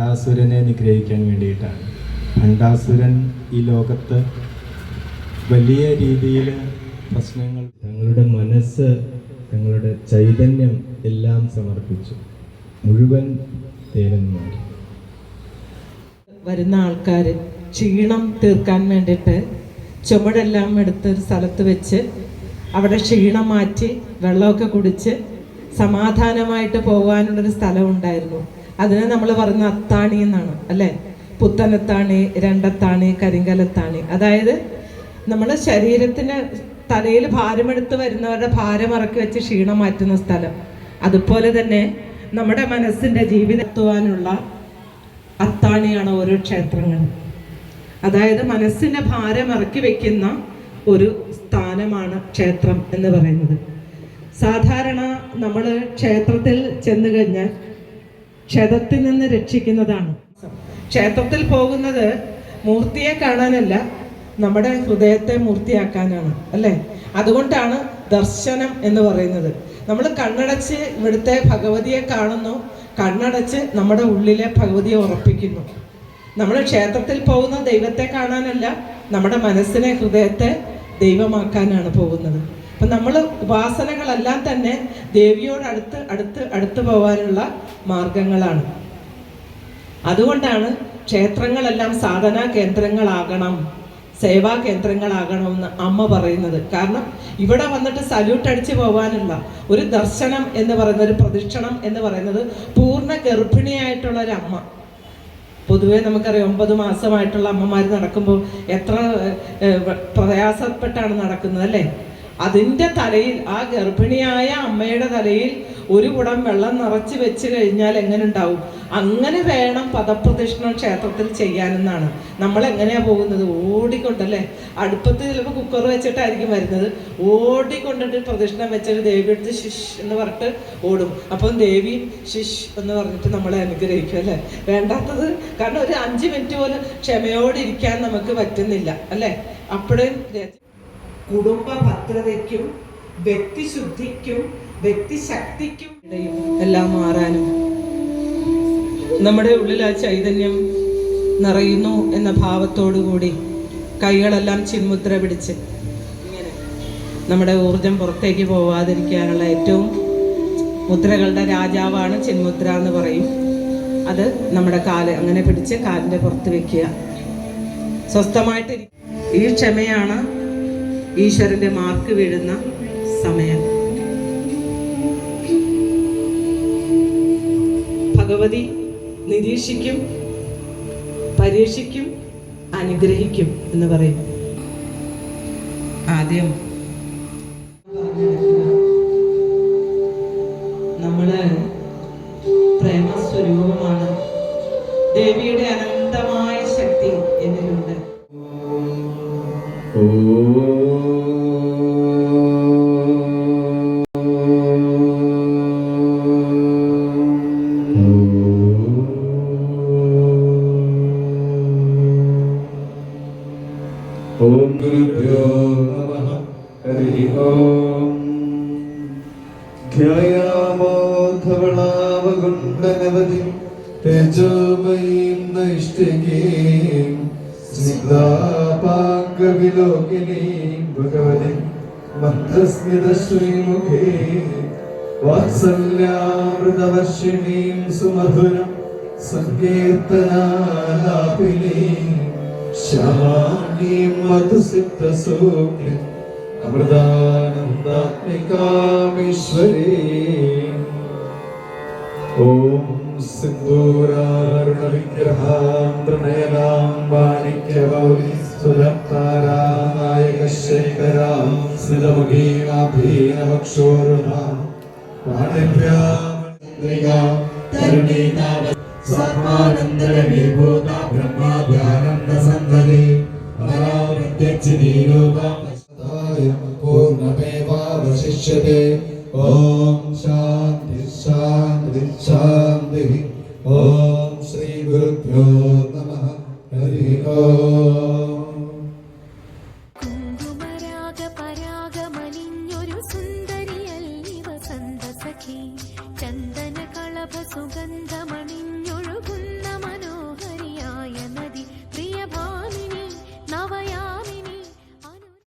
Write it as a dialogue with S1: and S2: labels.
S1: ഭണ്ഡാസുരനെ നിഗ്രഹിക്കാൻ വേണ്ടിയിട്ടാണ്. ഭണ്ഡാസുരൻ ഈ ലോകത്ത് വലിയ രീതിയിൽ പ്രശ്നങ്ങൾ, തങ്ങളുടെ മനസ്സ്, തങ്ങളുടെ ചൈതന്യം എല്ലാം സമർപ്പിച്ചു. മുഴുവൻ ദേവന്മാർ
S2: വരുന്ന ആൾക്കാർ ക്ഷീണം തീർക്കാൻ വേണ്ടിയിട്ട് ചുമടെല്ലാം എടുത്ത് ഒരു സ്ഥലത്ത് വെച്ച് അവിടെ ക്ഷീണം മാറ്റി വെള്ളമൊക്കെ കുടിച്ച് സമാധാനമായിട്ട് പോകാനുള്ളൊരു സ്ഥലം ഉണ്ടായിരുന്നു. അതിനെ നമ്മൾ പറയുന്ന അത്താണി എന്നാണ്, അല്ലേ? പുത്തനത്താണി, രണ്ടത്താണി, കരിങ്കലത്താണി. അതായത് നമ്മുടെ ശരീരത്തിന് തലയിൽ ഭാരമെടുത്ത് വരുന്നവരുടെ ഭാരം ഇറക്കി വെച്ച് ക്ഷീണം മാറ്റുന്ന സ്ഥലം. അതുപോലെ തന്നെ നമ്മുടെ മനസ്സിൻ്റെ ജീവിതത്തുവാനുള്ള അത്താണിയാണ് ഓരോ ക്ഷേത്രങ്ങളും. അതായത് മനസ്സിൻ്റെ ഭാരം ഇറക്കി വെക്കുന്ന ഒരു സ്ഥാനമാണ് ക്ഷേത്രം എന്ന് പറയുന്നത്. സാധാരണ നമ്മൾ ക്ഷേത്രത്തിൽ ചെന്ന് കഴിഞ്ഞാൽ ക്ഷതത്തിൽ നിന്ന് രക്ഷിക്കുന്നതാണ്. ക്ഷേത്രത്തിൽ പോകുന്നത് മൂർത്തിയെ കാണാനല്ല, നമ്മുടെ ഹൃദയത്തെ മൂർത്തിയാക്കാനാണ്, അല്ലേ? അതുകൊണ്ടാണ് ദർശനം എന്ന് പറയുന്നത്. നമ്മൾ കണ്ണടച്ച് ഇവിടുത്തെ ഭഗവതിയെ കാണുന്നു, കണ്ണടച്ച് നമ്മുടെ ഉള്ളിലെ ഭഗവതിയെ ഉറപ്പിക്കുന്നു. നമ്മൾ ക്ഷേത്രത്തിൽ പോകുന്ന ദൈവത്തെ കാണാനല്ല, നമ്മുടെ മനസ്സിനെ, ഹൃദയത്തെ ദൈവമാക്കാനാണ് പോകുന്നത്. അപ്പം നമ്മൾ ഉപാസനകളെല്ലാം തന്നെ ദേവിയോട് അടുത്ത് പോകാനുള്ള മാർഗങ്ങളാണ്. അതുകൊണ്ടാണ് ക്ഷേത്രങ്ങളെല്ലാം സാധനാ കേന്ദ്രങ്ങളാകണം, സേവാ കേന്ദ്രങ്ങളാകണമെന്ന് അമ്മ പറയുന്നത്. കാരണം ഇവിടെ വന്നിട്ട് സല്യൂട്ട് അടിച്ച് പോകാനുള്ള ഒരു ദർശനം എന്ന് പറയുന്നത്, ഒരു പ്രദക്ഷിണം എന്ന് പറയുന്നത് പൂർണ്ണ ഗർഭിണിയായിട്ടുള്ള ഒരു അമ്മ. പൊതുവേ നമുക്കറിയാം 9 മാസമായിട്ടുള്ള അമ്മമാർ നടക്കുമ്പോൾ എത്ര പ്രയാസപ്പെട്ടാണ് നടക്കുന്നത്, അല്ലേ? അതിൻ്റെ തലയിൽ, ആ ഗർഭിണിയായ അമ്മയുടെ തലയിൽ ഒരു കുടം വെള്ളം നിറച്ച് വെച്ച് കഴിഞ്ഞാൽ എങ്ങനെ ഉണ്ടാവും? അങ്ങനെ വേണം പദപ്രദക്ഷിണം ക്ഷേത്രത്തിൽ ചെയ്യാനെന്നാണ്. നമ്മൾ എങ്ങനെയാണ് പോകുന്നത്? ഓടിക്കൊണ്ടല്ലേ? അടുപ്പത്ത് ചിലപ്പോൾ കുക്കർ വെച്ചിട്ടായിരിക്കും വരുന്നത്. ഓടിക്കൊണ്ടിട്ട് പ്രദക്ഷിണം വെച്ചിട്ട് ദേവി എടുത്ത് ശിഷ് എന്ന് പറഞ്ഞിട്ട് ഓടും. അപ്പം ദേവി ശിഷ് എന്ന് പറഞ്ഞിട്ട് നമ്മളെ അനുഗ്രഹിക്കും, അല്ലേ? വേണ്ടാത്തത്, കാരണം ഒരു 5 മിനിറ്റ് പോലും ക്ഷമയോടിരിക്കാൻ നമുക്ക് പറ്റുന്നില്ല, അല്ലേ? അപ്പോഴും കുടുംബ ഭദ്രതയ്ക്കും വ്യക്തിശുദ്ധിക്കും വ്യക്തിശക്തിക്കും എല്ലാം മാറാനും നമ്മുടെ ഉള്ളിൽ ആ ചൈതന്യം നിറയുന്നു എന്ന ഭാവത്തോടുകൂടി കൈകളെല്ലാം ചിന്മുദ്ര പിടിച്ച് ഇങ്ങനെ നമ്മുടെ ഊർജം പുറത്തേക്ക് പോവാതിരിക്കാനുള്ള ഏറ്റവും മുദ്രകളുടെ രാജാവാണ് ചിന്മുദ്ര എന്ന് പറയും. അത് നമ്മുടെ കാല് അങ്ങനെ പിടിച്ച് കാലിൻ്റെ പുറത്ത് വെക്കുക, സ്വസ്ഥമായിട്ട്. ഈ ക്ഷമയാണ് ഈശ്വരന്റെ മാർക്ക് വീഴുന്ന സമയം. ഭഗവതി നിരീക്ഷിക്കും, പരീക്ഷിക്കും, അനുഗ്രഹിക്കും എന്ന് പറയും. ആദ്യം നമ്മള് പ്രേമസ്വരൂപമാണ്. ദേവിയുടെ അനന്തമായ ശക്തി എന്നിലുണ്ട്.
S3: ഓം ഗുരുഭ്യോ നമഃ. ഹരി ഓം. ധ്യായാമോ ധവളാവകുണ്ഡനവതി തേജോമയീം നൈഷ്ഠികീം സ്നിഗ്ധാപാംഗവിലോകിനീം ഭഗവതി മന്ദസ്മിതശ്രീമുഖേ വാത്സല്യാമൃതവർഷിണീം സുമധുരം സങ്കീർത്തനാലാപിനീം ശ്യാമാംഗീം മധുസിദ്ധസൂക്തിം അമൃതാനന്ദാത്മികാമീശ്വരീം. ഓം സിന്ദൂരാരുണവിഗ്രഹാം ത്രിനയനാം മാണിക്യഗൗരീസുരത്താരാനായകശേഖരാം സ്മിതമുഖീനാഭീനവക്ഷോരുണാം പാണിഭ്യാം തരുണീനാവ സർവാനന്ദരവിഭൂത ബ്രഹ്മാദ്യാനന്ദസന്ധതി പരാവൃത്യച്ഛിനീരൂപം പൂർണ്ണമേവാവശിഷ്യത്തെ. ഓം ശാന്തി ശാന്തി ശാന്തി. ഓം ശ്രീ ഗുരുഭ്യോ നമഃ. ഹരി ഓം.